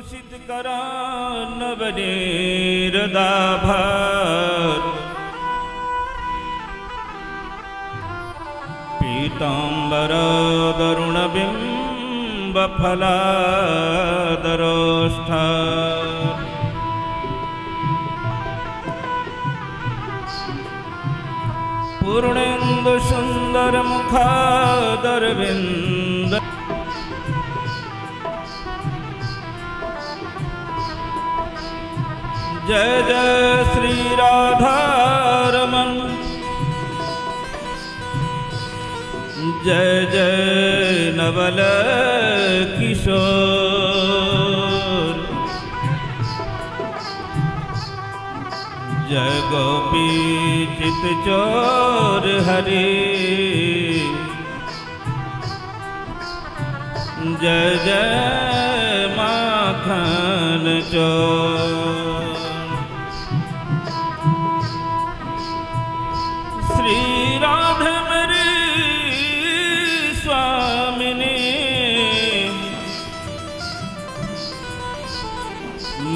भूषित करा नवनीरदाभर पीतांबर दरुणबिंब फलादरोष्ठ पूर्णेन्दु सुंदर मुखादरविंद जय जय श्री राधारमण जय जय नवल किशोर जय गोपी चित चोर हरि जय जय माखन चोर श्री राधे मेरी स्वामिनी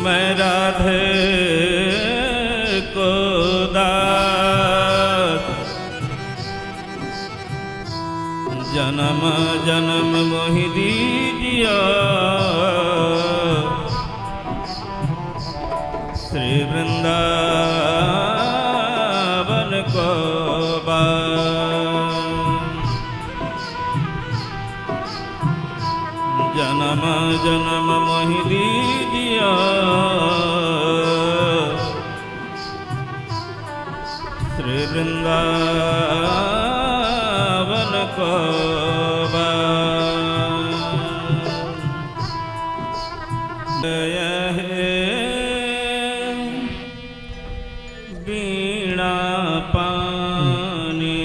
मैं राधे को दास जन्म जन्म मोहि दीजिया श्री वृंदावन को जन्म जन्म मोहि दीजिया श्री वृंदावन को जय हे वीणा पानी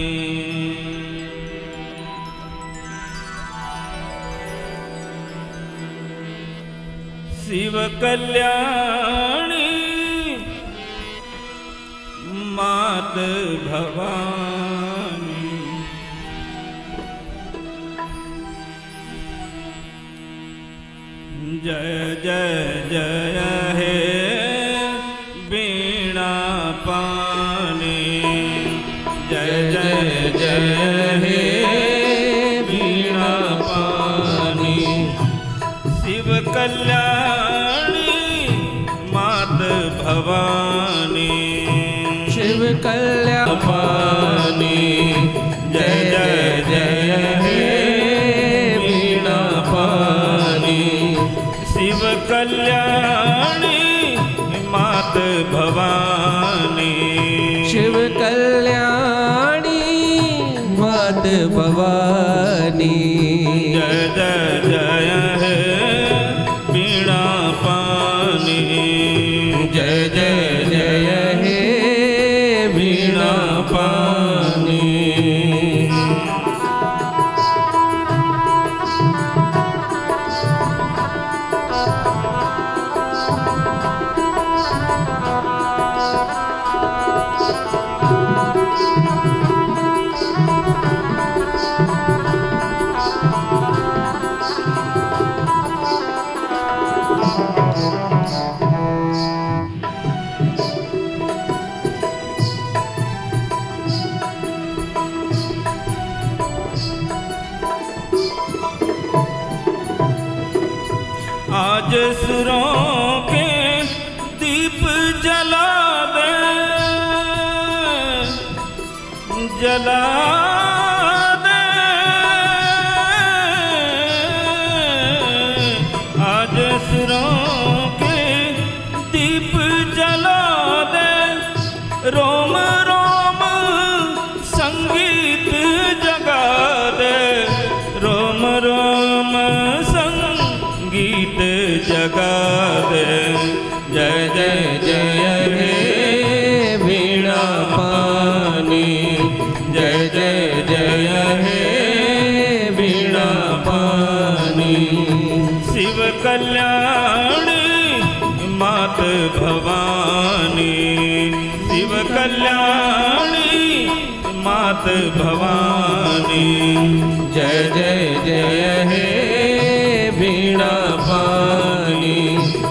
शिव कल्याणी मात भवानी जय जय जय हे वीणा पानी जय जय जय हे वीणा पानी शिव कल्याणी मात भवानी शिव कल्याणी जय जय जय हे वीणा पानी शिव कल्याणी मात भवानी शिव कल्याणी मात भवानी जय जय जय हे वीणा पानी जय जय जय हे वीणा पानी आज सुरों के दीप जला दे जला दे आज सुरों के दीप जला दे रोम रोम संगीत जगा दे रोम रोम गीत जगा दे जय जय जय हे वीणा पानी जय जय जय हे वीणा पानी शिव कल्याणी मात भवानी शिव कल्याणी मात भवानी जय जय जय हे वीणा पानी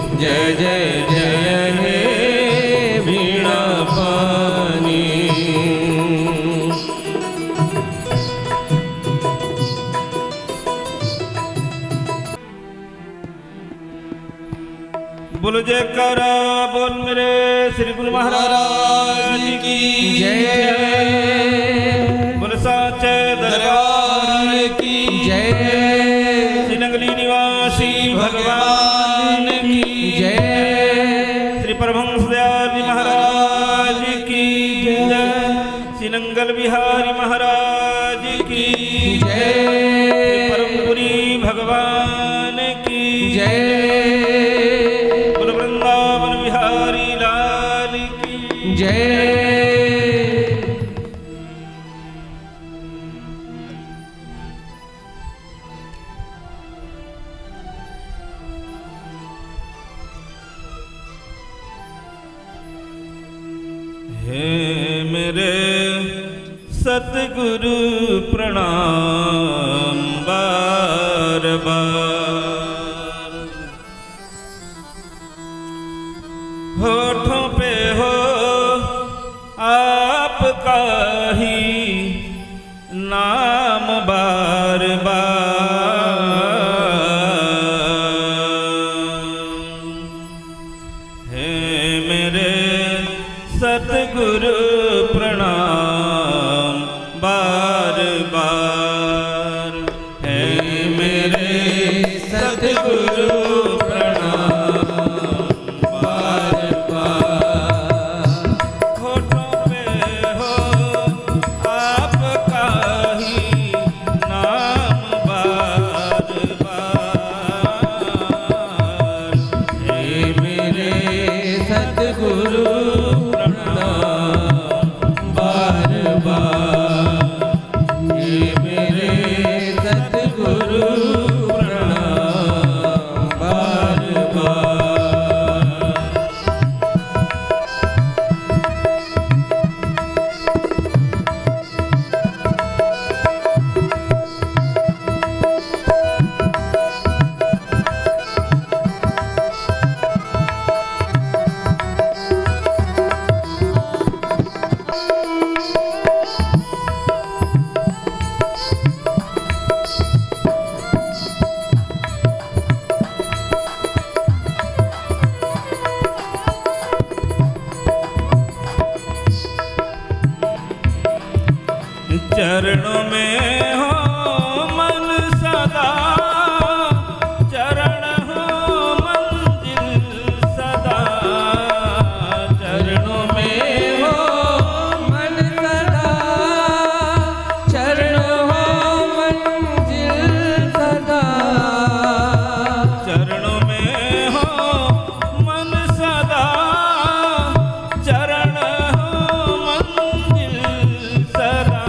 बोल जयकारा बोल मेरे श्री गुरु महाराज की जय। बोल साचे दरबार की जय। श्री नंगली निवासी भगवान की जय। श्री परमहंस दयाल जी महाराज की जय। श्री नंगल बिहारी महाराज की जय। श्री परमपुरी भगवान की जय। बोल वृंदावन बिहारी लाल की जय। हे मेरे सतगुरु प्रणाम बार बार। होठों पे हो आपका ही नाम बार बार। हे मेरे सतगुरु प्रणाम बार बार। हे मेरे सतगुरु प्रणाम बार बार। होठों पे हो आपका ही नाम बार बार। हे मेरे सतगुरु चरणों में हो मन सदा। चरण हो मंजिल सदा। चरणों में हो मन सदा। चरण हो मंजिल सदा। चरणों में हो मन सदा। चरण हो मंजिल सदा।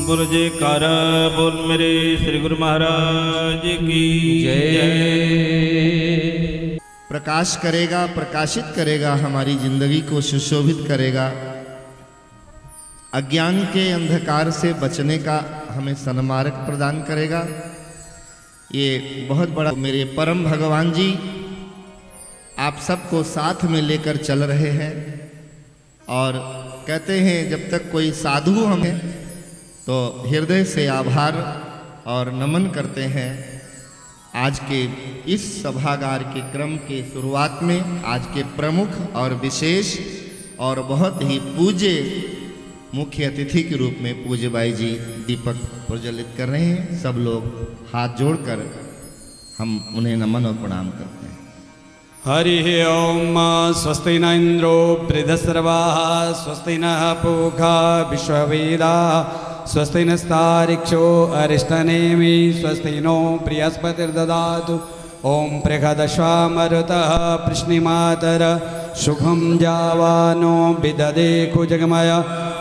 बोल जयकारा बोल मेरे श्री गुरु महाराज की जय। प्रकाश करेगा, प्रकाशित करेगा, हमारी जिंदगी को सुशोभित करेगा, अज्ञान के अंधकार से बचने का हमें सन्मार्ग प्रदान करेगा। ये बहुत बड़ा मेरे परम भगवान जी आप सबको साथ में लेकर चल रहे हैं और कहते हैं जब तक कोई साधु हमें तो हृदय से आभार और नमन करते हैं। आज के इस सभागार के क्रम के शुरुआत में आज के प्रमुख और विशेष और बहुत ही पूज्य मुख्य अतिथि के रूप में पूज्य बाई जी दीपक प्रज्वलित कर रहे हैं। सब लोग हाथ जोड़कर हम उन्हें नमन और प्रणाम करते हैं। हरि ओम स्वस्ति न इंद्रो बृहस्पतिर्वाः स्वस्ति नः पूषा विश्ववेदाः स्वस्ति नस्तारिक्षो अरिष्टनेमि स्वस्ति नो बृहस्पतिर्ददातु। ओम बृहदश्वामरुतः प्रश्निमातर सुखं जावानो विदधे कुजगमय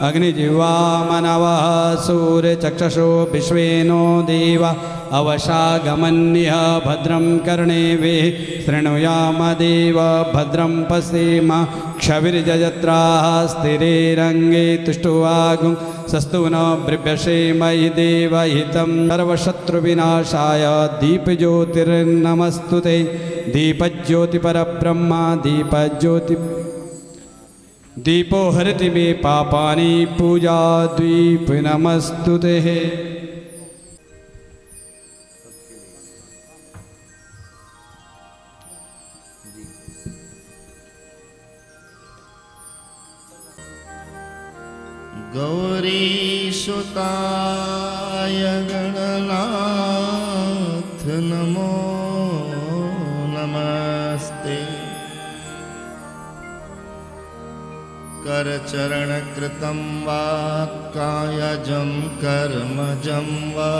अग्निजिह्वा मनवः सूर्यचक्षुषो विश्वेनो देवा अवशागमन्यः भद्रं कर्णेभिः शृणुयाम देव भद्रं पश्येम क्षविर्जयत्राः स्थिरैरङ्गे तुष्टुवागुं सस्तु न बृभ्यसेमहि देवहितं सर्वशत्रुविनाशाय दीपज्योतिर्नमस्तुते। दीपज्योतिपरब्रह्म दीपज्योति दीपो हरति मे पापानि पूजा दीप नमस्तुते। गौरीसुताय गणनाथ नमो नमस्ते। करचरणकृतं वा कायजं कर्मजं वा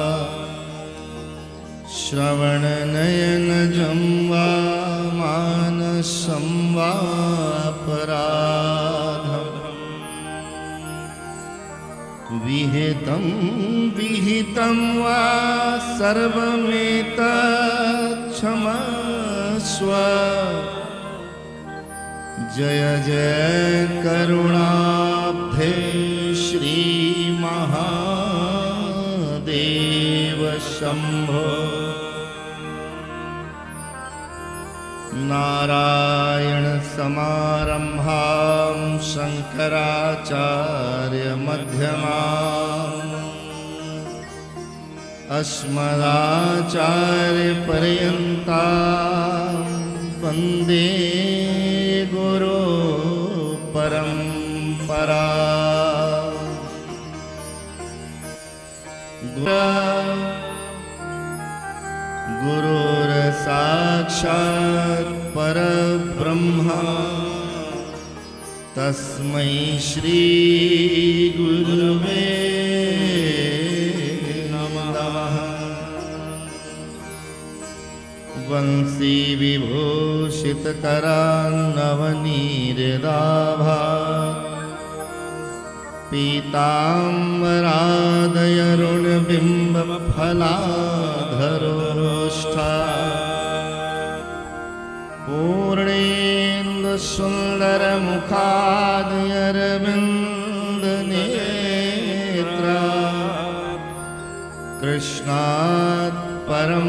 श्रवणनयनजं वा मानसं वा अपराधम् विहितं विहितं वा सर्वमेतत्क्षमस्व। जय जय करुणाब्धे श्री महादेव शंभो। नारायण समारंभां शंकराचार्य मध्यमाम् अस्मदाचार्य पर्यन्तां वन्दे गुरु परंपरा। गुरुर्साक्षात् परब्रह्मा तस्मै श्री गुरुवे नमः। वंशी विभूषितकरान्नवनीरदाभा पीताम्बरादयरुणबिम्बफलाधरोष्ठा पूर्णेन्दुसुन्दरमुखादयरविन्दनेत्रा। कृष्णात् परं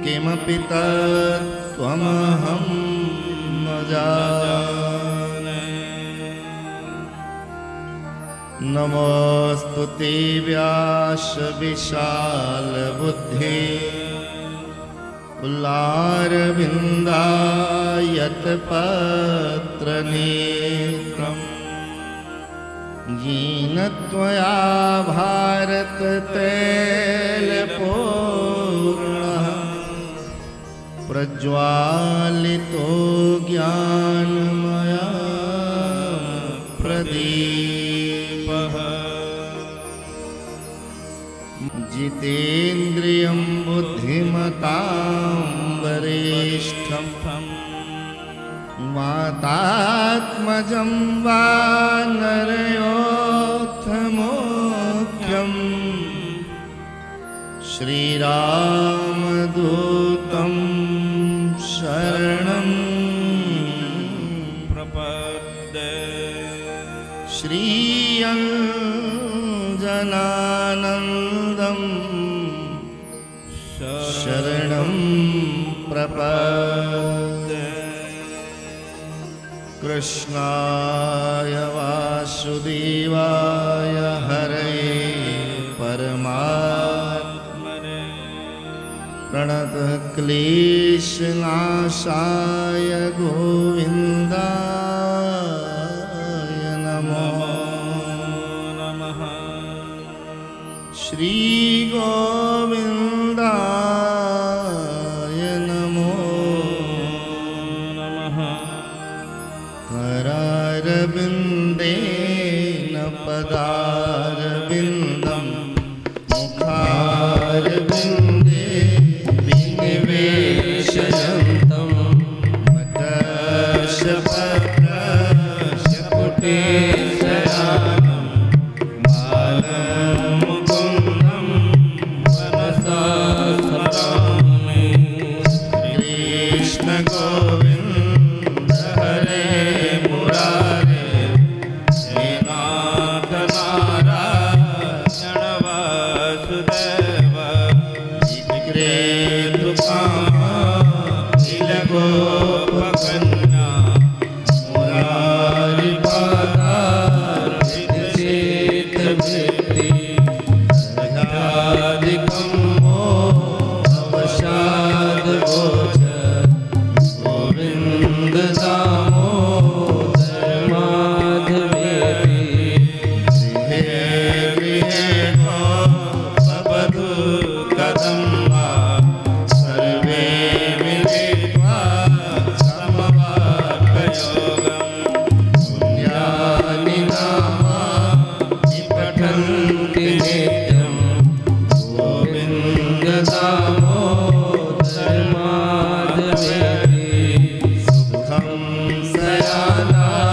किमपि तत्त्वमहं न जाने। नमोऽस्तुते व्यास विशालबुद्धे पुल्लारविन्दायतपत्रनेत्रम्। येन त्वया भारततैलपूर्णः प्रज्वालितो ज्ञानमया प्रदीपः। जितेन्द्रियं बुद्धिमतां वरिष्ठं वातात्मजं वानरयोत्तमो श्रीरामदूतं शरणं प्रपद्ये श्रीअञ्जनानन्दं शरणं प्रपद्ये कृष्णाय वासुदेवाय हरये परमात्मने प्रणतः क्लेशनाशाय गोविन्दाय नमो नमः। श्रीगोविन्दाय नमो नमः। करारविन्देन पदारविन्दं मुखारविन्दे विनिवेशयन्तं वटशपत्रशपुटे शयानं बालं मुकुन्दं मनसा स्मरामि। कृष्ण गोविन्द हरे मुरारे हे नाथ नारायण वासुदेव विग्रहे गोपकन्या मुरारी पादार्चितवृत्ति दयादिकं अवसादगोचर गोविन्द दामोदर माधवेति गृहे गृहे गोपवधू कदम्बा सर्वे मिलित्वा समवाप्ययोगं पुण्यानि नामानि पठन्ति नित्यं गोविन्द दामोदर माधवेति सुखं शयानां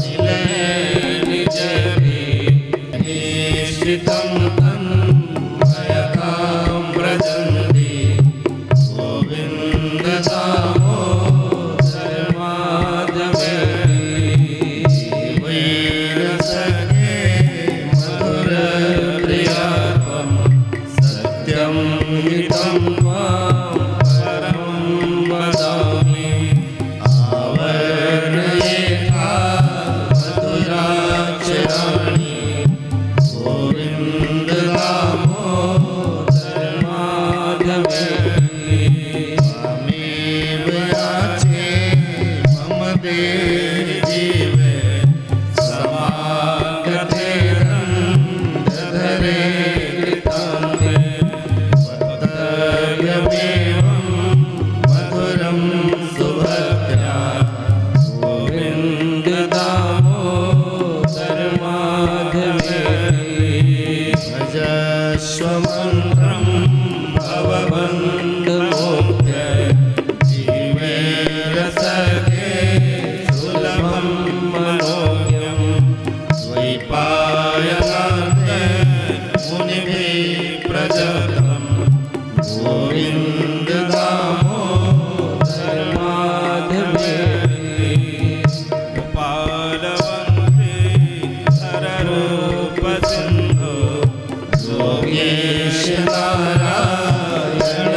निलये निजभिनिश्चितं तन्मयतां व्रजन्ति गोविन्द दामोदर माधवेति वैरसखे मधुरप्रियात्वं सत्यं हितं त्वां परमं वदामि। आवर्णयेथा मधुराक्षराणि गोविन्द दामोदर माधवेति त्वामेव याचे मम देहि जीवे समागते रन्ध्रधरे कृतान्ते वक्तव्यमेवं मधुरं सुभद्रा गोविन्द दामोदर माधवेति भजस्व मन्त्रं भवबन्धमोक्त्य जीवे रसखे सुलभं मनोज्ञं द्वैपायनान्ते मुनिभिः प्रदत्तं गोविन्द दामोदर माधवेति गोपालवन्ते हररूप सिन्धु योगेश नारायण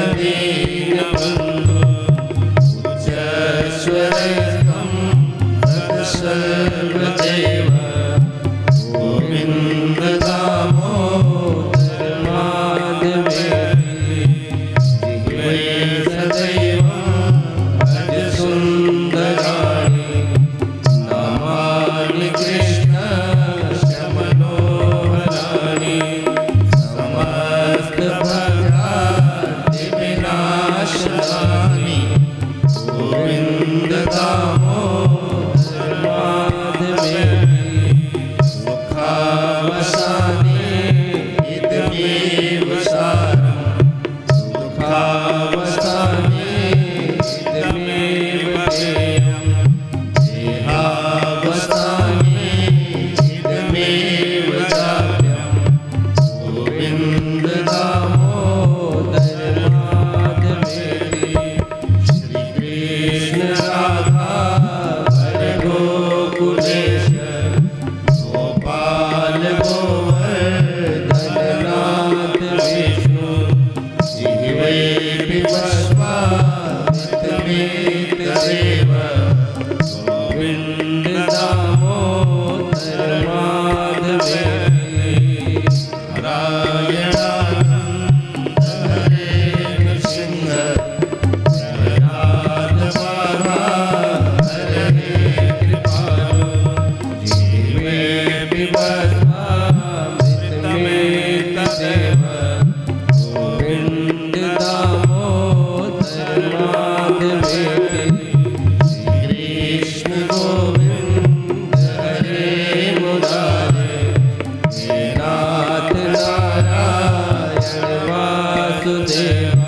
वासुदेव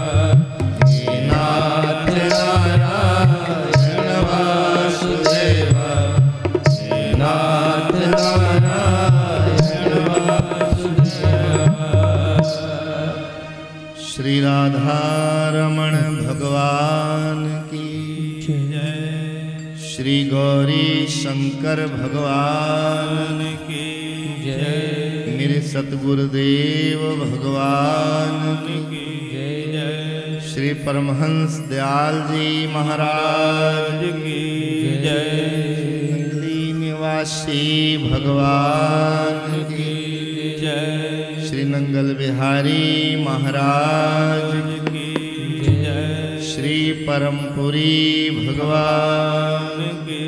हे नाथ नारायण वासुदेव हे नाथ नारायण वासुदेव। श्री राधारमण भगवान की जय। श्री गौरी शंकर भगवान की जय। मेरे सतगुरुदेव भगवान की जय। श्री परमहंस दयाल जी महाराज की जय। नगरी निवासी भगवान की जय। श्री नंगल बिहारी महाराज की जय। श्री परमपुरी भगवान की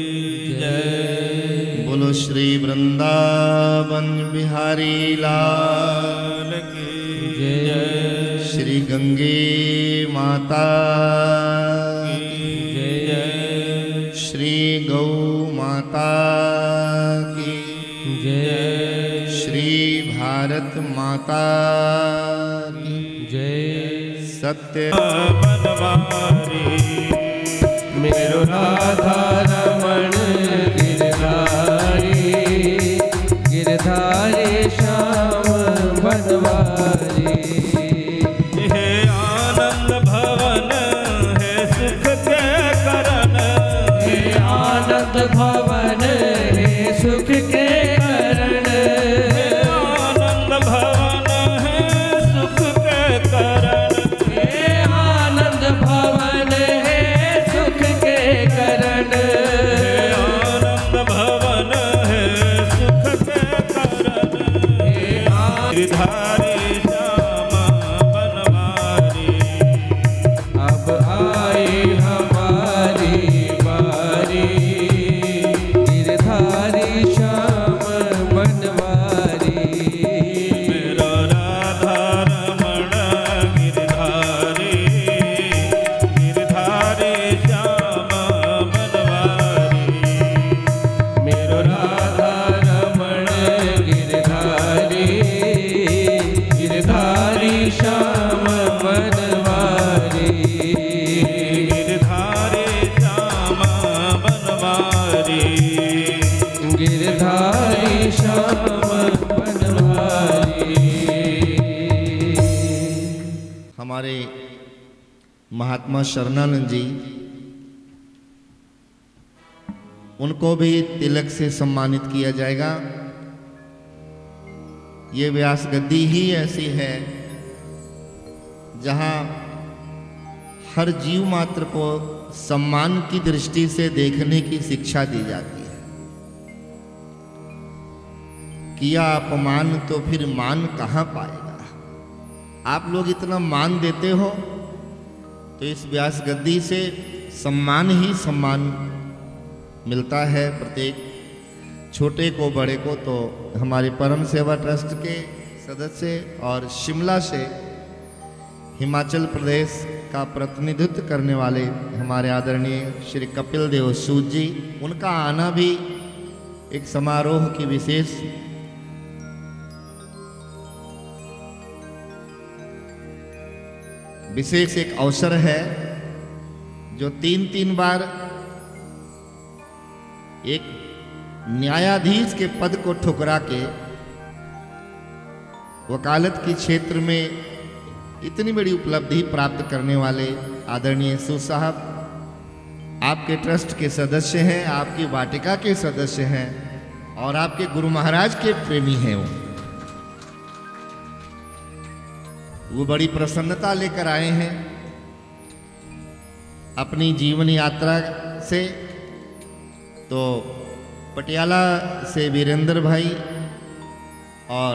जय। बोलो श्री वृंदावन बिहारी लाल की जय। श्री गंगे माता की जय। श्री गौ माता की जय। श्री भारत माता की जय। सत्य बनवारी मेरो राधा रमण गिरधारी गिरधारी श्याम बनवारी। हे आनंद भवन हे सुख के करण हे आनंद भवन हे सुख के करण। हे आनंद भवन है सुख के करण हे आनंद भवन हे सुख के करण। हे आनंद भवन है सुख के करण गिरधारी श्याम बनवारी अब आई हमारी बारी गिरधारी श्याम बनवारी। मेरा राधा रमण गिरधारी गिरधारी श्याम बनवारी मेरो राधा रमण गिरधारी गिरधारी श्याम बनवारी। गिरधारी श्याम बनवारी गिरधारी श्याम बनवारी। हमारे महात्मा शरणानंद जी, उनको भी तिलक से सम्मानित किया जाएगा। ये व्यास गद्दी ही ऐसी है जहां हर जीव मात्र को सम्मान की दृष्टि से देखने की शिक्षा दी जाती है। किया अपमान तो फिर मान कहां पाएगा। आप लोग इतना मान देते हो तो इस व्यास गद्दी से सम्मान ही सम्मान मिलता है प्रत्येक छोटे को बड़े को। तो हमारे परम सेवा ट्रस्ट के सदस्य और शिमला से हिमाचल प्रदेश का प्रतिनिधित्व करने वाले हमारे आदरणीय श्री कपिल देव सूद जी, उनका आना भी एक समारोह की विशेष एक अवसर है, जो तीन बार एक न्यायाधीश के पद को ठुकरा के वकालत के क्षेत्र में इतनी बड़ी उपलब्धि प्राप्त करने वाले आदरणीय सूद साहब आपके ट्रस्ट के सदस्य हैं, आपकी वाटिका के सदस्य हैं और आपके गुरु महाराज के प्रेमी हैं। वो बड़ी प्रसन्नता लेकर आए हैं अपनी जीवन यात्रा से। तो पटियाला से वीरेंद्र भाई और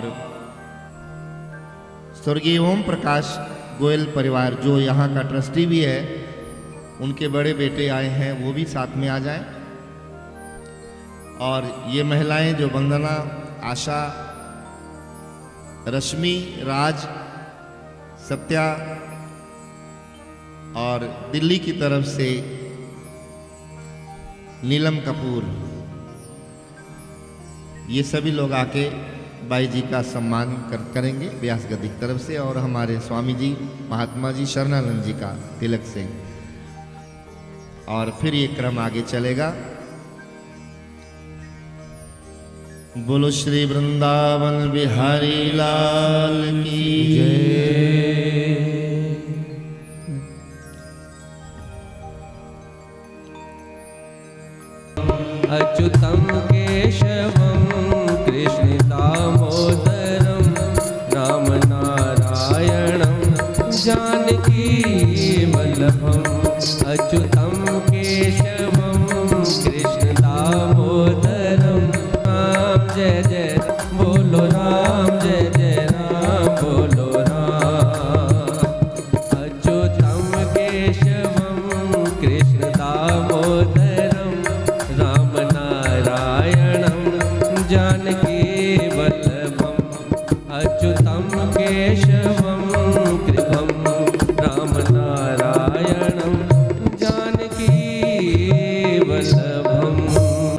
स्वर्गीय ओम प्रकाश गोयल परिवार, जो यहाँ का ट्रस्टी भी है, उनके बड़े बेटे आए हैं, वो भी साथ में आ जाएं। और ये महिलाएं जो वंदना, आशा, रश्मि, राज, सत्या और दिल्ली की तरफ से नीलम कपूर, ये सभी लोग आके बाई जी का सम्मान करेंगे व्यास गद्दी की तरफ से, और हमारे स्वामी जी महात्मा जी शरणानंद जी का तिलक से, और फिर ये क्रम आगे चलेगा। बोलो श्री वृंदावन बिहारी लाल की जय। अच्युतं केशवं कृष्ण दामोदरं राम नारायणं जानकी वल्लभम्। अच्युतं केशवं कृष्ण दामोदरं राम जय जय बोलो राम जय जय राम बोलो राम। अच्युतं केशवं कृष्ण दामोदरं राम नारायणं जानकी वल्लभम्। अच्युतं केशवं कृपं राम नारायणं जानकी वल्लभम्।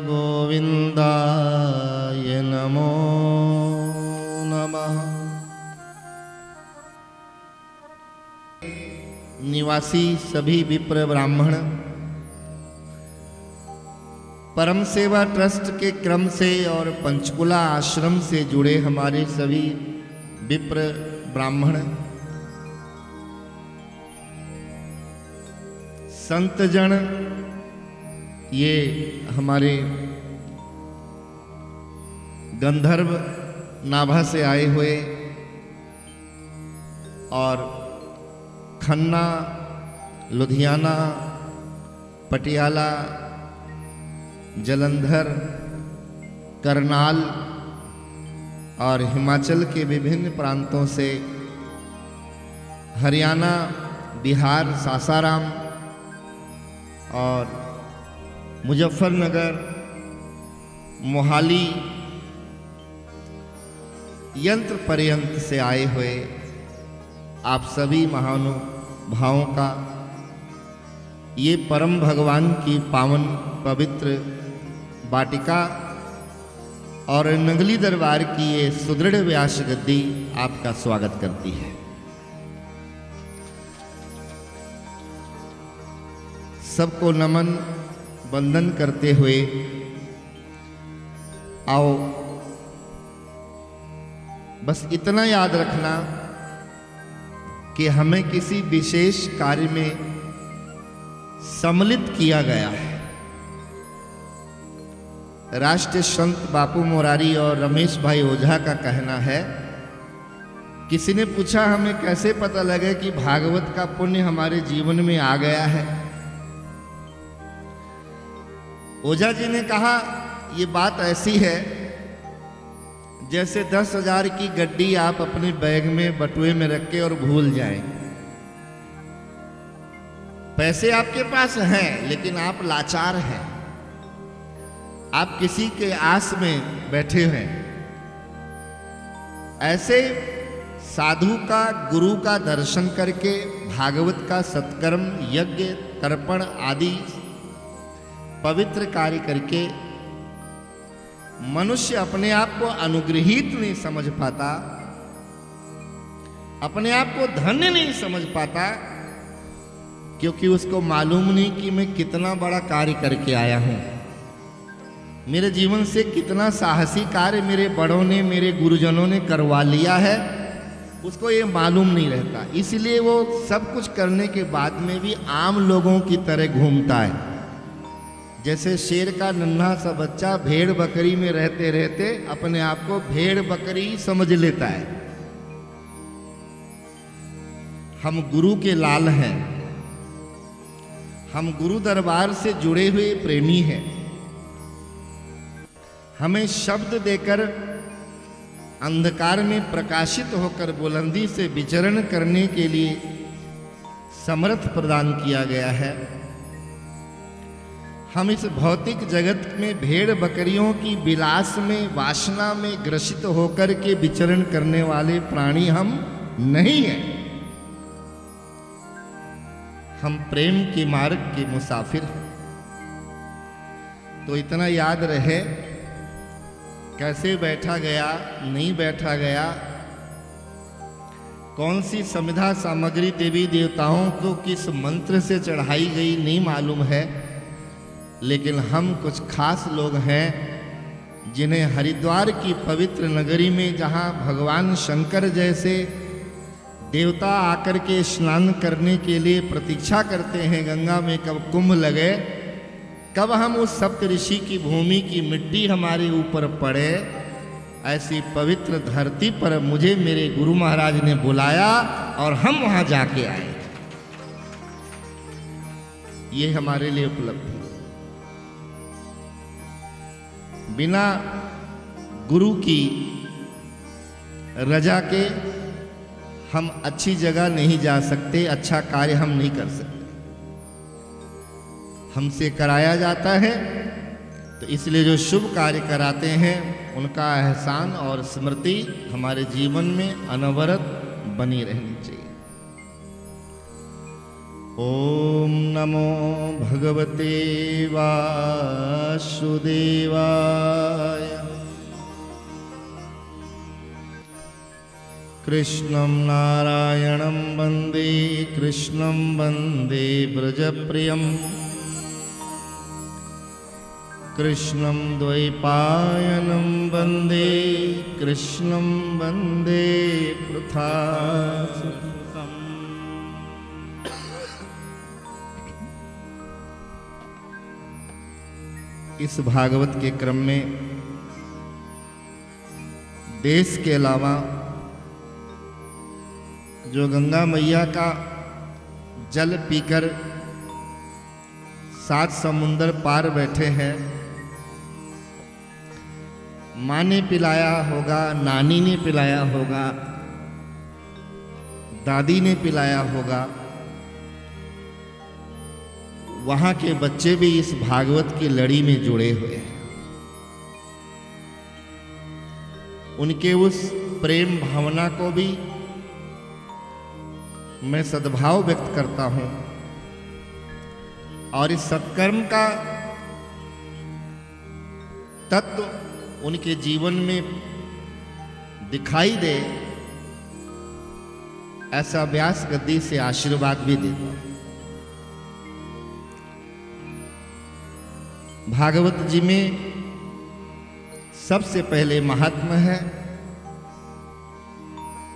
गोविंदाय नमो नमः। निवासी सभी विप्र ब्राह्मण परम सेवा ट्रस्ट के क्रम से और पंचकुला आश्रम से जुड़े हमारे सभी विप्र ब्राह्मण, संतजन, ये हमारे गंधर्व नाभा से आए हुए और खन्ना, लुधियाना, पटियाला, जलंधर, करनाल और हिमाचल के विभिन्न प्रांतों से, हरियाणा, बिहार, सासाराम और मुजफ्फरनगर, मोहाली, यंत्र पर्यंत से आए हुए आप सभी महानुभावों का ये परम भगवान की पावन पवित्र वाटिका और नंगली दरबार की ये सुदृढ़ व्यास गद्दी आपका स्वागत करती है। सबको नमन वंदन करते हुए आओ, बस इतना याद रखना कि हमें किसी विशेष कार्य में सम्मिलित किया गया है। राष्ट्रीय संत बापू मोरारी और रमेश भाई ओझा का कहना है, किसी ने पूछा हमें कैसे पता लगे कि भागवत का पुण्य हमारे जीवन में आ गया है। ओझा जी ने कहा ये बात ऐसी है जैसे 10,000 की गड्डी आप अपने बैग में बटुए में रख के और भूल जाएं। पैसे आपके पास हैं लेकिन आप लाचार हैं, आप किसी के आस में बैठे हैं। ऐसे साधु का, गुरु का दर्शन करके, भागवत का सत्कर्म, यज्ञ, तर्पण आदि पवित्र कार्य करके मनुष्य अपने आप को अनुग्रहित नहीं समझ पाता, अपने आप को धन्य नहीं समझ पाता, क्योंकि उसको मालूम नहीं कि मैं कितना बड़ा कार्य करके आया हूं। मेरे जीवन से कितना साहसी कार्य मेरे बड़ों ने, मेरे गुरुजनों ने करवा लिया है, उसको ये मालूम नहीं रहता। इसलिए वो सब कुछ करने के बाद में भी आम लोगों की तरह घूमता है। जैसे शेर का नन्हा सा बच्चा भेड़ बकरी में रहते रहते अपने आप को भेड़ बकरी समझ लेता है। हम गुरु के लाल हैं, हम गुरु दरबार से जुड़े हुए प्रेमी हैं। हमें शब्द देकर अंधकार में प्रकाशित होकर बुलंदी से विचरण करने के लिए समर्थ प्रदान किया गया है। हम इस भौतिक जगत में भेड़ बकरियों की विलास में, वासना में ग्रसित होकर के विचरण करने वाले प्राणी हम नहीं हैं। हम प्रेम के मार्ग के मुसाफिर हैं। तो इतना याद रहे कैसे बैठा गया, नहीं बैठा गया, कौन सी समिधा सामग्री देवी देवताओं को किस मंत्र से चढ़ाई गई नहीं मालूम है, लेकिन हम कुछ खास लोग हैं जिन्हें हरिद्वार की पवित्र नगरी में, जहाँ भगवान शंकर जैसे देवता आकर के स्नान करने के लिए प्रतीक्षा करते हैं गंगा में, कब कुंभ लगे, कब हम उस सप्त ऋषि की भूमि की मिट्टी हमारे ऊपर पड़े, ऐसी पवित्र धरती पर मुझे मेरे गुरु महाराज ने बुलाया और हम वहां जाके आए। ये हमारे लिए उपलब्धि। बिना गुरु की रजा के हम अच्छी जगह नहीं जा सकते, अच्छा कार्य हम नहीं कर सकते। हमसे कराया जाता है, तो इसलिए जो शुभ कार्य कराते हैं उनका एहसान और स्मृति हमारे जीवन में अनवरत बनी रहनी चाहिए। ओम नमो भगवते वासुदेवाय। कृष्णं नारायणं वन्दे, कृष्णं वन्दे व्रजप्रियम्, कृष्णं द्वैपायनं वन्दे, कृष्णं वन्दे पृथासुतम्। इस भागवत के क्रम में देश के अलावा जो गंगा मैया का जल पीकर 7 समुंदर पार बैठे हैं, माँ ने पिलाया होगा, नानी ने पिलाया होगा, दादी ने पिलाया होगा, वहां के बच्चे भी इस भागवत की लड़ी में जुड़े हुए हैं। उनके उस प्रेम भावना को भी मैं सद्भाव व्यक्त करता हूं, और इस सत्कर्म का तत्व उनके जीवन में दिखाई दे, ऐसा व्यास गद्दी से आशीर्वाद भी देता हूं। भागवत जी में सबसे पहले महात्मा है,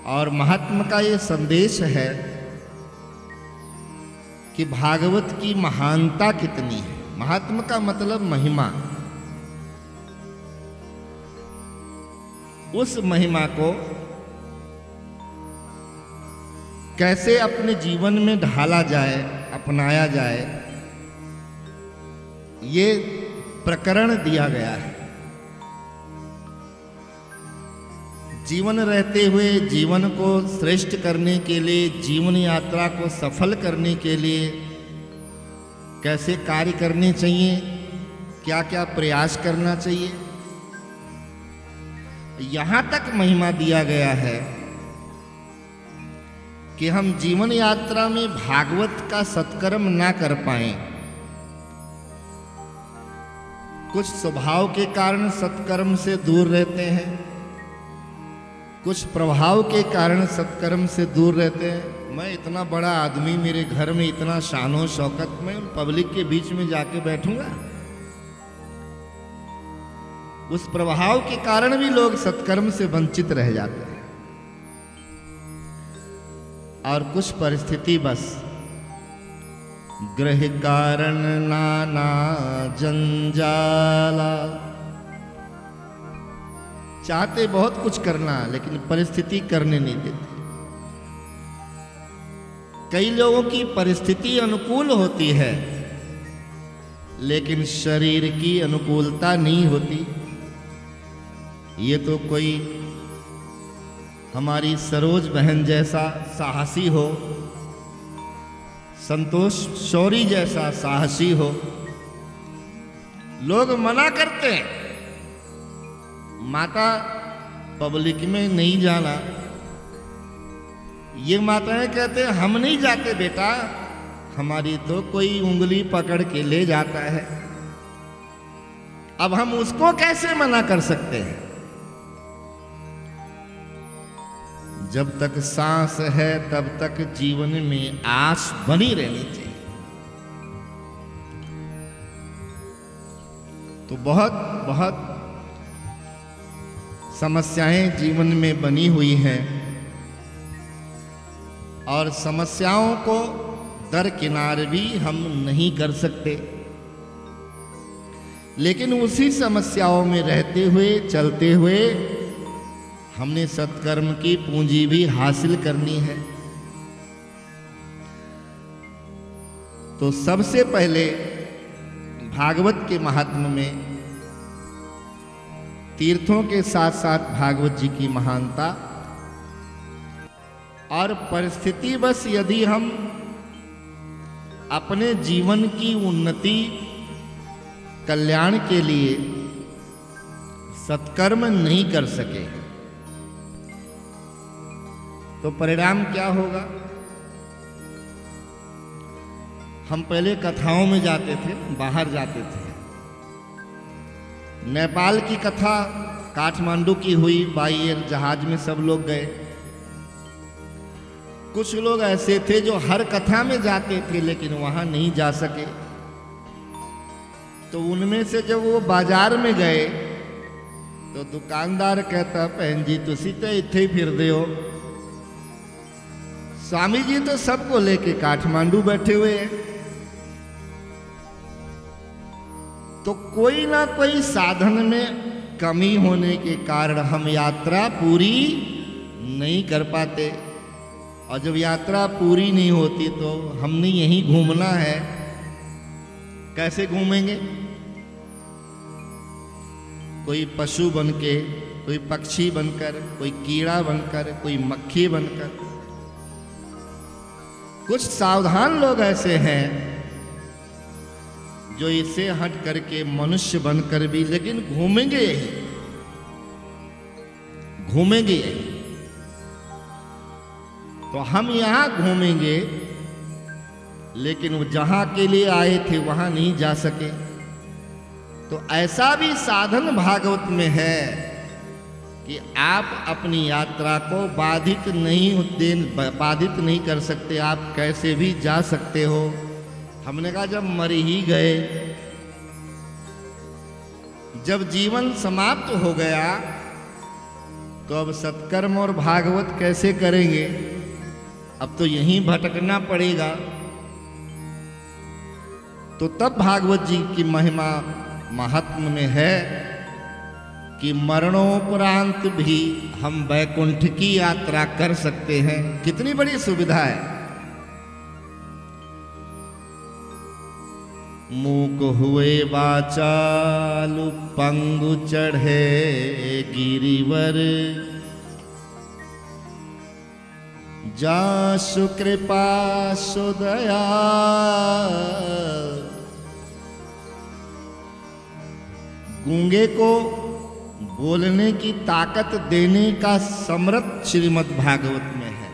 और महात्मा का ये संदेश है कि भागवत की महानता कितनी है। महात्मा का मतलब महिमा। उस महिमा को कैसे अपने जीवन में ढाला जाए, अपनाया जाए, ये प्रकरण दिया गया है। जीवन रहते हुए जीवन को श्रेष्ठ करने के लिए, जीवन यात्रा को सफल करने के लिए कैसे कार्य करने चाहिए, क्या क्या प्रयास करना चाहिए, यहां तक महिमा दिया गया है कि हम जीवन यात्रा में भागवत का सत्कर्म ना कर पाएं। कुछ स्वभाव के कारण सत्कर्म से दूर रहते हैं, कुछ प्रभाव के कारण सत्कर्म से दूर रहते हैं। मैं इतना बड़ा आदमी, मेरे घर में इतना शानो शौकत, मैं पब्लिक के बीच में जाके बैठूंगा? उस प्रभाव के कारण भी लोग सत्कर्म से वंचित रह जाते हैं। और कुछ परिस्थिति बस ग्रह कारण नाना जंजाला, चाहते बहुत कुछ करना लेकिन परिस्थिति करने नहीं देती। कई लोगों की परिस्थिति अनुकूल होती है लेकिन शरीर की अनुकूलता नहीं होती। ये तो कोई हमारी सरोज बहन जैसा साहसी हो, संतोष शौरी जैसा साहसी हो, लोग मना करते हैं, माता पब्लिक में नहीं जाना। ये माताएं कहते हैं हम नहीं जाते बेटा, हमारी तो कोई उंगली पकड़ के ले जाता है। अब हम उसको कैसे मना कर सकते हैं? जब तक सांस है तब तक जीवन में आस बनी रहनी चाहिए। तो बहुत बहुत समस्याएं जीवन में बनी हुई हैं और समस्याओं को दरकिनार भी हम नहीं कर सकते, लेकिन उसी समस्याओं में रहते हुए चलते हुए हमने सत्कर्म की पूंजी भी हासिल करनी है। तो सबसे पहले भागवत के महात्म्य में तीर्थों के साथ साथ भागवत जी की महानता और परिस्थिति बस यदि हम अपने जीवन की उन्नति कल्याण के लिए सत्कर्म नहीं कर सके तो परिणाम क्या होगा। हम पहले कथाओं में जाते थे, बाहर जाते थे। नेपाल की कथा काठमांडू की हुई, बाई एयर जहाज में सब लोग गए। कुछ लोग ऐसे थे जो हर कथा में जाते थे लेकिन वहां नहीं जा सके। तो उनमें से जब वो बाजार में गए तो दुकानदार कहता, बहन जी तुसी तो इत्थे ही फिरदे हो, स्वामी जी तो सबको लेके काठमांडू बैठे हुए हैं। तो कोई ना कोई साधन में कमी होने के कारण हम यात्रा पूरी नहीं कर पाते, और जब यात्रा पूरी नहीं होती तो हमने यहीं घूमना है। कैसे घूमेंगे? कोई पशु बनके, कोई पक्षी बनकर, कोई कीड़ा बनकर, कोई मक्खी बनकर। कुछ सावधान लोग ऐसे हैं जो इसे हट करके मनुष्य बनकर भी लेकिन घूमेंगे यही, घूमेंगे यही। तो हम यहां घूमेंगे लेकिन वो जहां के लिए आए थे वहां नहीं जा सके। तो ऐसा भी साधन भागवत में है कि आप अपनी यात्रा को बाधित नहीं कर सकते, आप कैसे भी जा सकते हो। हमने कहा जब मर ही गए, जब जीवन समाप्त हो गया तो अब सत्कर्म और भागवत कैसे करेंगे? अब तो यहीं भटकना पड़ेगा। तो तब भागवत जी की महिमा महात्म्य में है कि मरणोपरांत भी हम वैकुंठ की यात्रा कर सकते हैं। कितनी बड़ी सुविधा है। मूक हुए वाचालु पंगु चढ़े गिरिवर, जासु कृपा सुदया। गूंगे को बोलने की ताकत देने का समर्थ श्रीमद् भागवत में है।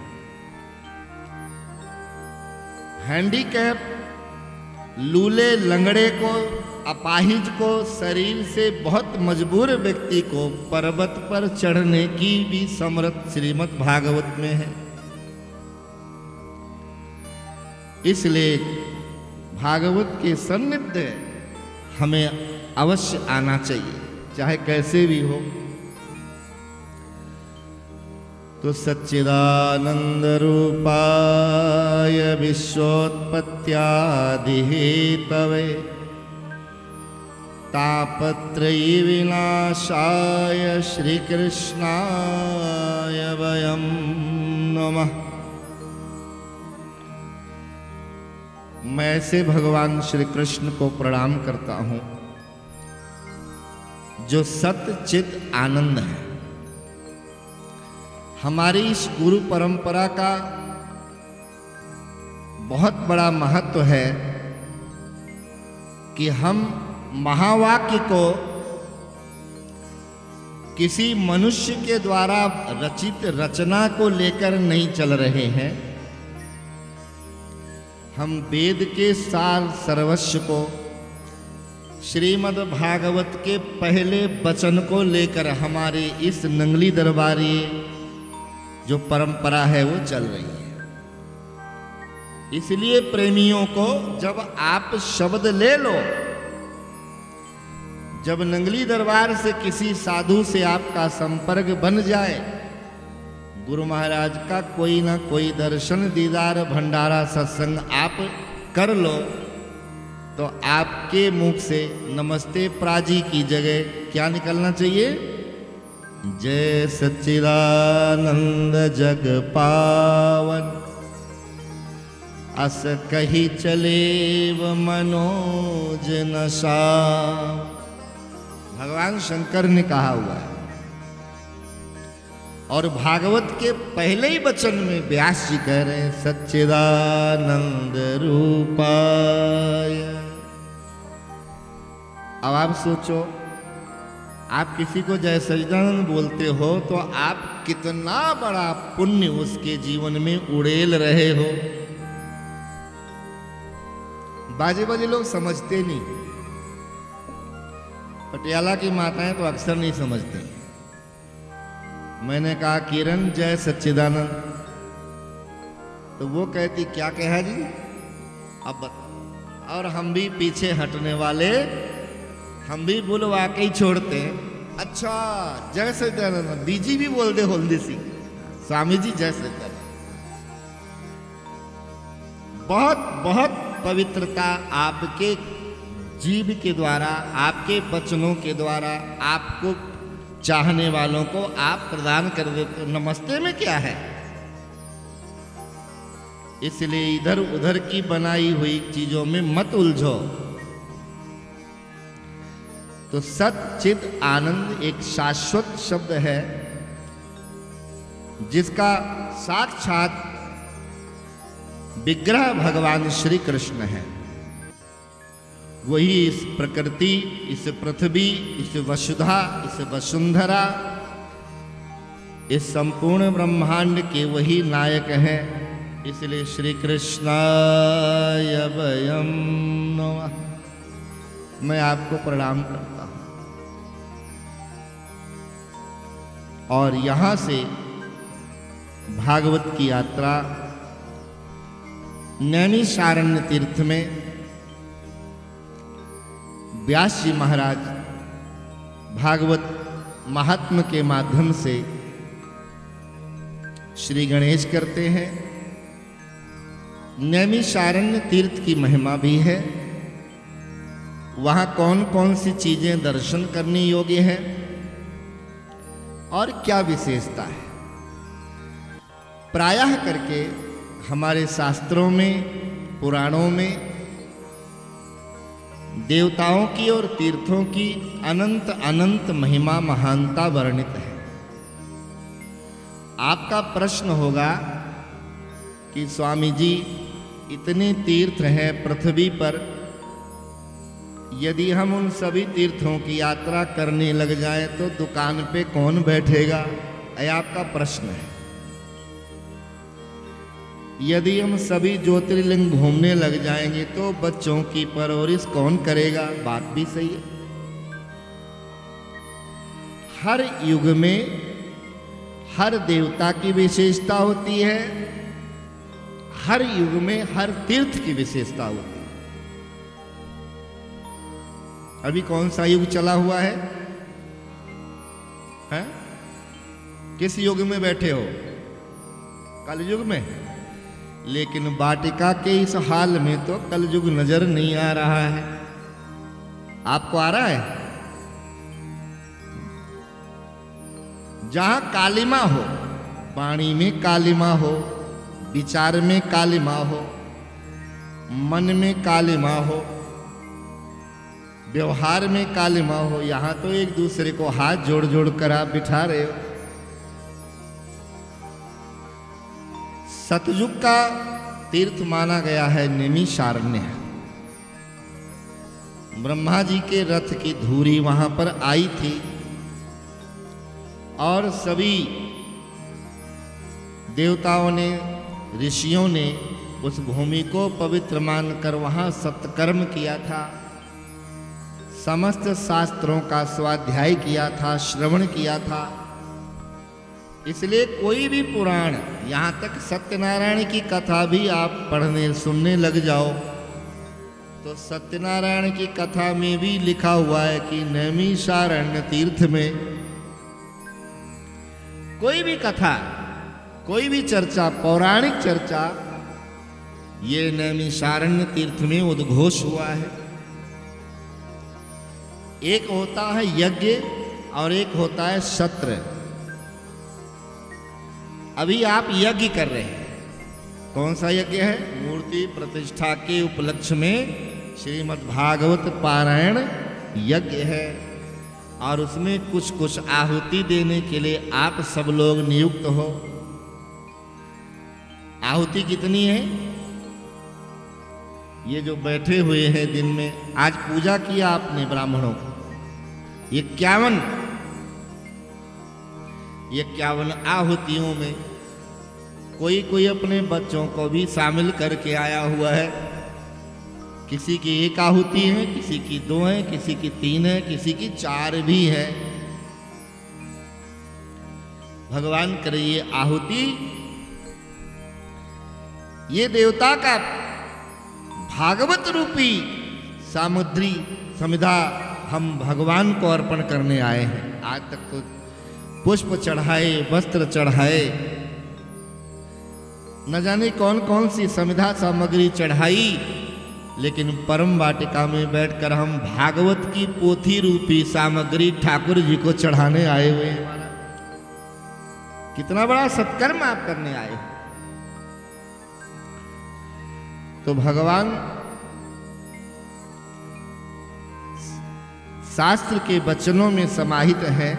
हैंडीकैप, लूले लंगड़े को, अपाहिज को, शरीर से बहुत मजबूर व्यक्ति को पर्वत पर चढ़ने की भी समर्थ श्रीमद् भागवत में है। इसलिए भागवत के सन्निध्य हमें अवश्य आना चाहिए, चाहे कैसे भी हो। तो सच्चिदानंद रूपाय विश्वोत्पत्त्यादि हेतवे तापत्रयी विनाशाय श्री कृष्णाय वयं नमः। मैं से भगवान श्री कृष्ण को प्रणाम करता हूं जो सत्य चित आनंद है। हमारी इस गुरु परंपरा का बहुत बड़ा महत्व है कि हम महावाक्य को किसी मनुष्य के द्वारा रचित रचना को लेकर नहीं चल रहे हैं। हम वेद के सार सर्वस्व को, श्रीमद् भागवत के पहले वचन को लेकर हमारे इस नंगली दरबारी जो परंपरा है वो चल रही है। इसलिए प्रेमियों को जब आप शब्द ले लो, जब नंगली दरबार से किसी साधु से आपका संपर्क बन जाए, गुरु महाराज का कोई ना कोई दर्शन, दीदार, भंडारा, सत्संग आप कर लो, तो आपके मुख से नमस्ते प्राजी की जगह क्या निकलना चाहिए? जय सच्चिदानंद जग पावन, अस कही चले व मनोज नशा। भगवान शंकर ने कहा हुआ है। और भागवत के पहले ही वचन में व्यास जी कह रहे हैं सच्चिदानंद रूपाय। अब आप सोचो, आप किसी को जय सच्चिदानंद बोलते हो तो आप कितना बड़ा पुण्य उसके जीवन में उड़ेल रहे हो। बाजे बाजे लोग समझते नहीं, पटियाला की माताएं तो अक्सर नहीं समझते। मैंने कहा किरण जय सच्चिदानंद, तो वो कहती क्या कहा जी अब, और हम भी पीछे हटने वाले, हम भी बुलवा के ही छोड़ते हैं। अच्छा जय सच्चिदानंद, दीजी भी बोल दे होल्दी सी, स्वामी जी जय सच्चिदानंद। बहुत बहुत पवित्रता आपके जीव के द्वारा, आपके वचनों के द्वारा, आपको चाहने वालों को आप प्रदान कर देते। नमस्ते में क्या है? इसलिए इधर उधर की बनाई हुई चीजों में मत उलझो। तो सच्चिद आनंद एक शाश्वत शब्द है, जिसका साक्षात विग्रह भगवान श्री कृष्ण है। वही इस प्रकृति, इस पृथ्वी, इस वसुधा, इस वसुंधरा, इस संपूर्ण ब्रह्मांड के वही नायक हैं। इसलिए श्री कृष्णाय वयं नमः। मैं आपको प्रणाम करता हूं। और यहां से भागवत की यात्रा नैमिषारण्य तीर्थ में व्यास जी महाराज भागवत महात्म के माध्यम से श्री गणेश करते हैं। नैमिषारण्य तीर्थ की महिमा भी है। वहां कौन कौन सी चीजें दर्शन करने योग्य हैं और क्या विशेषता है। प्रायः करके हमारे शास्त्रों में, पुराणों में देवताओं की और तीर्थों की अनंत अनंत महिमा, महानता वर्णित है। आपका प्रश्न होगा कि स्वामी जी इतने तीर्थ हैं पृथ्वी पर, यदि हम उन सभी तीर्थों की यात्रा करने लग जाएं तो दुकान पे कौन बैठेगा? यह आपका प्रश्न है। यदि हम सभी ज्योतिर्लिंग घूमने लग जाएंगे तो बच्चों की परवरिश कौन करेगा? बात भी सही है। हर युग में हर देवता की विशेषता होती है, हर युग में हर तीर्थ की विशेषता होती है। अभी कौन सा युग चला हुआ है? हैं? किस युग में बैठे हो? कलयुग में। लेकिन वाटिका के इस हाल में तो कलयुग नजर नहीं आ रहा है। आपको आ रहा है? जहां कालिमा हो, वाणी में कालिमा हो, विचार में कालिमा हो, मन में कालिमा हो, व्यवहार में कालिमा हो, यहां तो एक दूसरे को हाथ जोड़ जोड़ कर आप बिठा रहे हो। सतयुग का तीर्थ माना गया है नैमिषारण्य। ब्रह्मा जी के रथ की धूरी वहां पर आई थी और सभी देवताओं ने, ऋषियों ने उस भूमि को पवित्र मानकर वहां सत्कर्म किया था, समस्त शास्त्रों का स्वाध्याय किया था, श्रवण किया था। इसलिए कोई भी पुराण, यहाँ तक सत्यनारायण की कथा भी आप पढ़ने सुनने लग जाओ तो सत्यनारायण की कथा में भी लिखा हुआ है कि नैमिषारण्य तीर्थ में कोई भी कथा, कोई भी चर्चा, पौराणिक चर्चा, ये नैमिषारण्य तीर्थ में उद्घोष हुआ है। एक होता है यज्ञ और एक होता है सत्र। अभी आप यज्ञ कर रहे हैं। कौन सा यज्ञ है? मूर्ति प्रतिष्ठा के उपलक्ष्य में श्रीमद् भागवत पारायण यज्ञ है और उसमें कुछ कुछ आहुति देने के लिए आप सब लोग नियुक्त हो। आहुति कितनी है? ये जो बैठे हुए हैं दिन में, आज पूजा किया आपने ब्राह्मणों को, 51 आहुतियों में कोई कोई अपने बच्चों को भी शामिल करके आया हुआ है। किसी की 1 आहुति है, किसी की 2 है, किसी की 3 है, किसी की 4 भी है। भगवान करे ये आहुति, ये देवता का भागवत रूपी सामग्री समिधा हम भगवान को अर्पण करने आए हैं। आज तक तो पुष्प चढ़ाए, वस्त्र चढ़ाए, न जाने कौन कौन सी समिधा सामग्री चढ़ाई, लेकिन परम वाटिका में बैठकर हम भागवत की पोथी रूपी सामग्री ठाकुर जी को चढ़ाने आए हुए हैं। कितना बड़ा सत्कर्म आप करने आए हैं। तो भगवान शास्त्र के वचनों में समाहित है।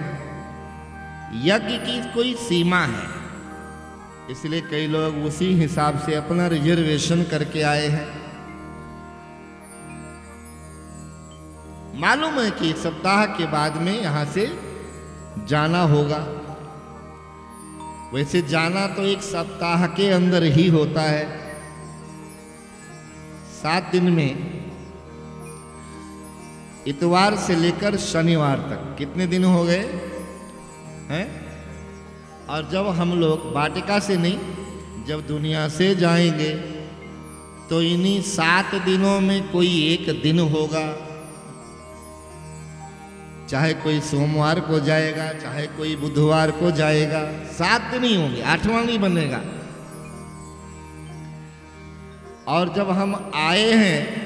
यज्ञ की कोई सीमा है, इसलिए कई लोग उसी हिसाब से अपना रिजर्वेशन करके आए हैं। मालूम है कि सप्ताह के बाद में यहां से जाना होगा। वैसे जाना तो 1 सप्ताह के अंदर ही होता है। 7 दिन में इतवार से लेकर शनिवार तक कितने दिन हो गए हैं? और जब हम लोग वाटिका से नहीं, जब दुनिया से जाएंगे तो इन्हीं 7 दिनों में कोई एक दिन होगा। चाहे कोई सोमवार को जाएगा, चाहे कोई बुधवार को जाएगा, 7 दिन ही होंगे, 8वां नहीं बनेगा। और जब हम आए हैं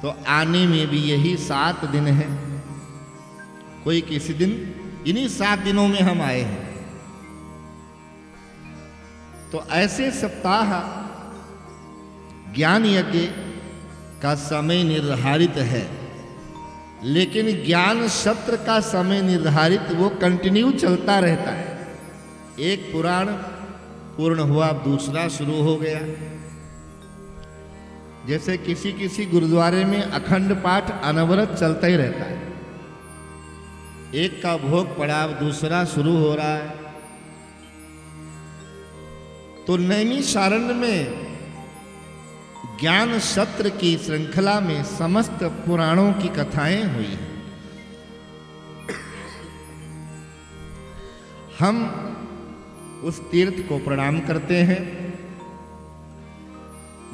तो आने में भी यही 7 दिन है। कोई किसी दिन, इन्हीं 7 दिनों में हम आए हैं। तो ऐसे सप्ताह ज्ञान यज्ञ का समय निर्धारित है, लेकिन ज्ञान सत्र का समय निर्धारित वो कंटिन्यू चलता रहता है। एक पुराण पूर्ण हुआ, दूसरा शुरू हो गया। जैसे किसी किसी गुरुद्वारे में अखंड पाठ अनवरत चलता ही रहता है। एक का भोग पड़ा, दूसरा शुरू हो रहा है। तो नैमिषारण्य में ज्ञान सत्र की श्रृंखला में समस्त पुराणों की कथाएं हुई हैं। हम उस तीर्थ को प्रणाम करते हैं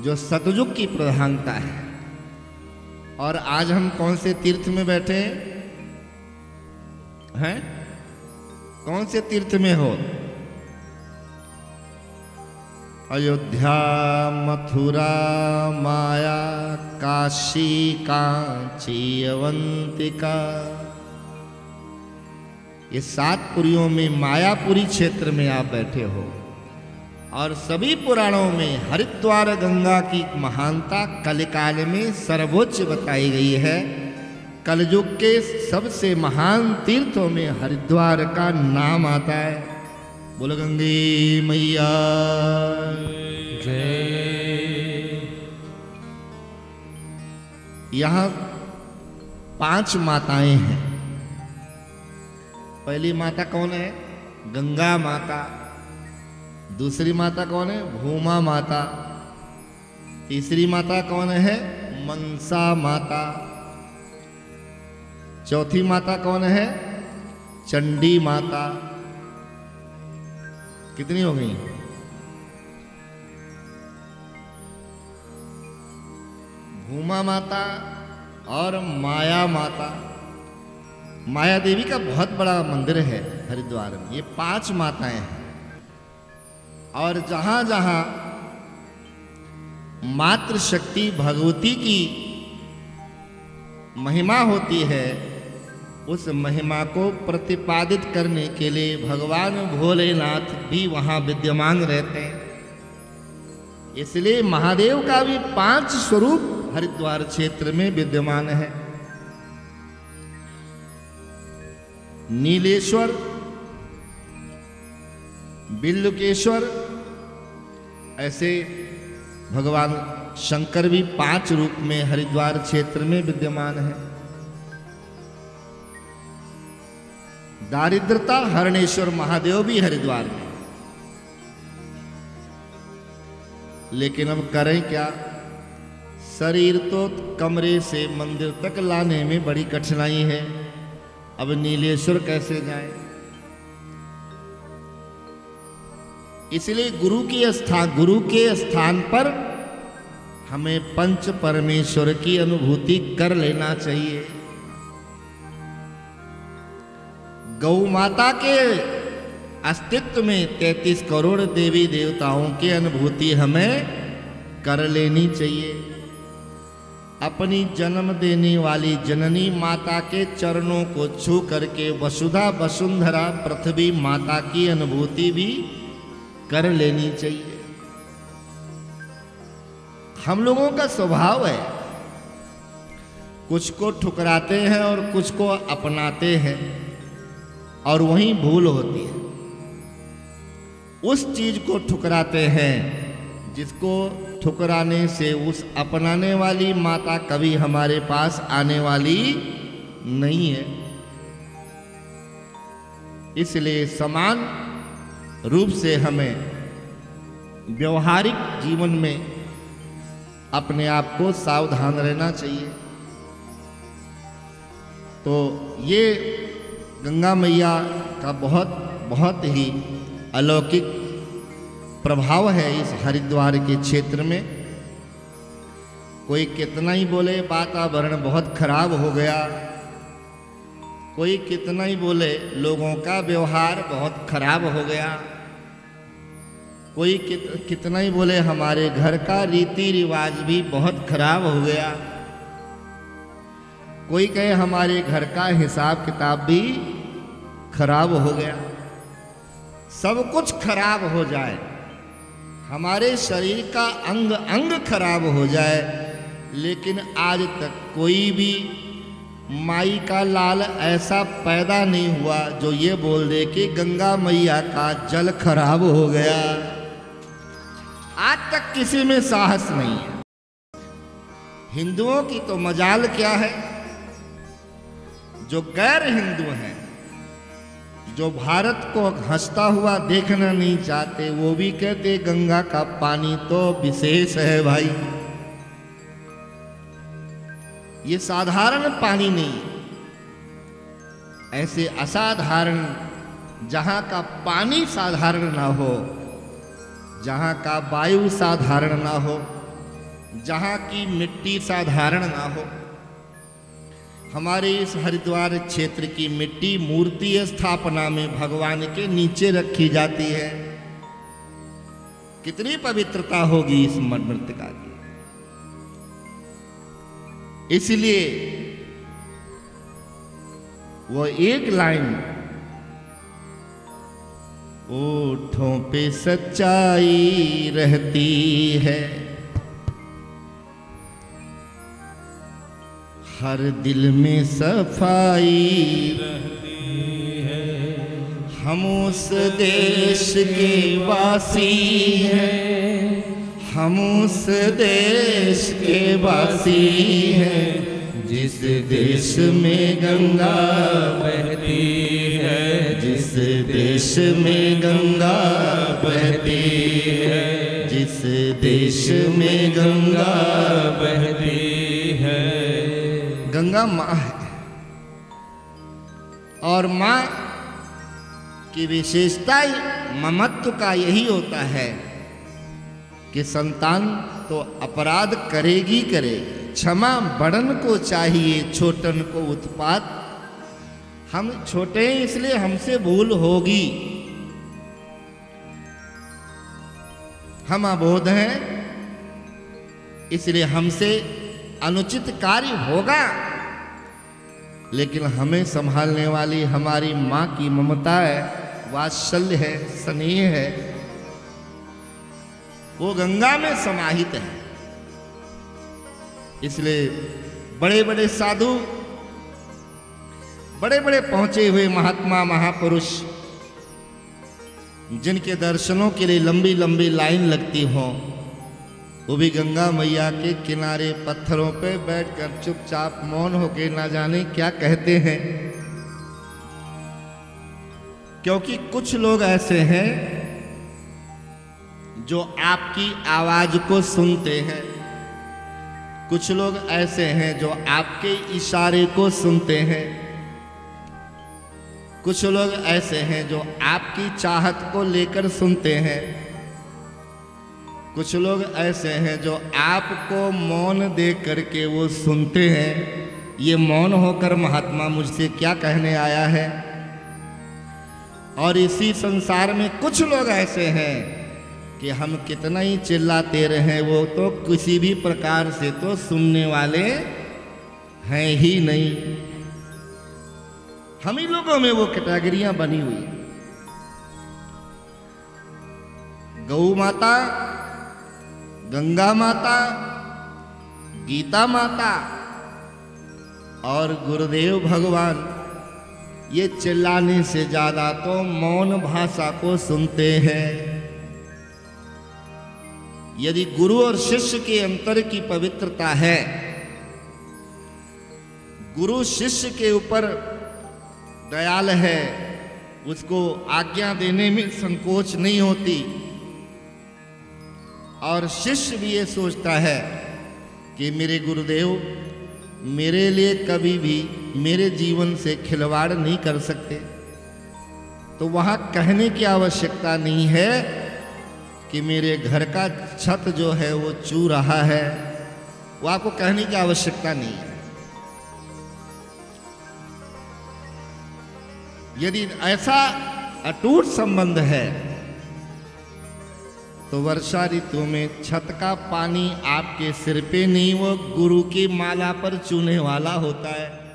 जो सतयुग की प्रधानता है। और आज हम कौन से तीर्थ में बैठे हैं? कौन से तीर्थ में हो? अयोध्या, मथुरा, माया, काशी, कांची, अवंतिका, ये 7 पुरियों में मायापुरी क्षेत्र में आप बैठे हो। और सभी पुराणों में हरिद्वार गंगा की महानता कलिकाल में सर्वोच्च बताई गई है। कलयुग के सबसे महान तीर्थों में हरिद्वार का नाम आता है। बोलो गंगे मैया जय। यहाँ 5 माताएं हैं। पहली माता कौन है? गंगा माता। दूसरी माता कौन है? भूमा माता। तीसरी माता कौन है? मनसा माता। चौथी माता कौन है? चंडी माता। कितनी हो गई? भूमा माता और माया माता। माया देवी का बहुत बड़ा मंदिर है हरिद्वार में। ये 5 माताएं हैं और जहां जहां मातृशक्ति भगवती की महिमा होती है, उस महिमा को प्रतिपादित करने के लिए भगवान भोलेनाथ भी वहां विद्यमान रहते हैं। इसलिए महादेव का भी 5 स्वरूप हरिद्वार क्षेत्र में विद्यमान है। नीलेश्वर, बिल्लुकेश्वर, ऐसे भगवान शंकर भी 5 रूप में हरिद्वार क्षेत्र में विद्यमान है। दारिद्रता हरणेश्वर महादेव भी हरिद्वार में। लेकिन अब करें क्या? शरीर तो कमरे से मंदिर तक लाने में बड़ी कठिनाई है। अब नीलेश्वर कैसे जाएं? इसलिए गुरु के स्थान पर हमें पंच परमेश्वर की अनुभूति कर लेना चाहिए। गौ माता के अस्तित्व में 33 करोड़ देवी देवताओं की अनुभूति हमें कर लेनी चाहिए। अपनी जन्म देने वाली जननी माता के चरणों को छू करके वसुधा वसुंधरा पृथ्वी माता की अनुभूति भी कर लेनी चाहिए। हम लोगों का स्वभाव है, कुछ को ठुकराते हैं और कुछ को अपनाते हैं और वहीं भूल होती है। उस चीज को ठुकराते हैं जिसको ठुकराने से उस अपनाने वाली माता कभी हमारे पास आने वाली नहीं है। इसलिए समान रूप से हमें व्यवहारिक जीवन में अपने आप को सावधान रहना चाहिए। तो ये गंगा मैया का बहुत ही अलौकिक प्रभाव है इस हरिद्वार के क्षेत्र में। कोई कितना ही बोले वातावरण बहुत खराब हो गया, कोई कितना ही बोले लोगों का व्यवहार बहुत खराब हो गया, कोई कितना ही बोले हमारे घर का रीति रिवाज भी बहुत खराब हो गया, कोई कहे हमारे घर का हिसाब किताब भी खराब हो गया। सब कुछ खराब हो जाए, हमारे शरीर का अंग अंग खराब हो जाए, लेकिन आज तक कोई भी माई का लाल ऐसा पैदा नहीं हुआ जो ये बोल दे कि गंगा मैया का जल खराब हो गया। आज तक किसी में साहस नहीं है। हिंदुओं की तो मजाल क्या है, जो गैर हिंदू हैं, जो भारत को हंसता हुआ देखना नहीं चाहते, वो भी कहते गंगा का पानी तो विशेष है भाई, ये साधारण पानी नहीं। ऐसे असाधारण, जहां का पानी साधारण ना हो, जहां का वायु साधारण ना हो, जहां की मिट्टी साधारण ना हो, हमारे इस हरिद्वार क्षेत्र की मिट्टी मूर्ति स्थापना में भगवान के नीचे रखी जाती है। कितनी पवित्रता होगी इस मृत्तिका की। इसलिए वो एक लाइन, ओठों पे सच्चाई रहती है, हर दिल में सफाई रहती है, हम उस देश के वासी हैं, हम उस देश के वासी हैं, जिस देश में गंगा बहती है, जिस देश में गंगा बहती है, जिस देश में गंगा बहती है। गंगा माँ है और माँ की विशेषता ही ममत्व महत्व का यही होता है कि संतान तो अपराध करेगी करेगी, क्षमा बड़न को चाहिए छोटन को उत्पात। हम छोटे हैं इसलिए हमसे भूल होगी, हम अबोध हैं इसलिए हमसे अनुचित कार्य होगा, लेकिन हमें संभालने वाली हमारी माँ की ममता है, वात्सल्य है, स्नेह है, वो गंगा में समाहित है। इसलिए बड़े बड़े साधु, बड़े बड़े पहुंचे हुए महात्मा महापुरुष, जिनके दर्शनों के लिए लंबी लंबी लाइन लगती हो, वो भी गंगा मैया के किनारे पत्थरों पे बैठकर चुपचाप मौन होके ना जाने क्या कहते हैं। क्योंकि कुछ लोग ऐसे हैं जो आपकी आवाज को सुनते हैं, कुछ लोग ऐसे हैं जो आपके इशारे को सुनते हैं, कुछ लोग ऐसे हैं जो आपकी चाहत को लेकर सुनते हैं, कुछ लोग ऐसे हैं जो आपको मौन दे करके वो सुनते हैं। ये मौन होकर महात्मा मुझसे क्या कहने आया है। और इसी संसार में कुछ लोग ऐसे हैं कि हम कितना ही चिल्लाते रहे, वो तो किसी भी प्रकार से तो सुनने वाले हैं ही नहीं। हम ही लोगों में वो कैटेगरियां बनी हुई। गौ माता, गंगा माता, गीता माता और गुरुदेव भगवान, ये चिल्लाने से ज्यादा तो मौन भाषा को सुनते हैं। यदि गुरु और शिष्य के अंतर की पवित्रता है, गुरु शिष्य के ऊपर दयाल है, उसको आज्ञा देने में संकोच नहीं होती, और शिष्य भी ये सोचता है कि मेरे गुरुदेव मेरे लिए कभी भी मेरे जीवन से खिलवाड़ नहीं कर सकते, तो वहाँ कहने की आवश्यकता नहीं है कि मेरे घर का छत जो है वो चू रहा है, वो आपको कहने की आवश्यकता नहीं है। यदि ऐसा अटूट संबंध है तो वर्षा ऋतु में छत का पानी आपके सिर पे नहीं, वो गुरु की माला पर चूने वाला होता है।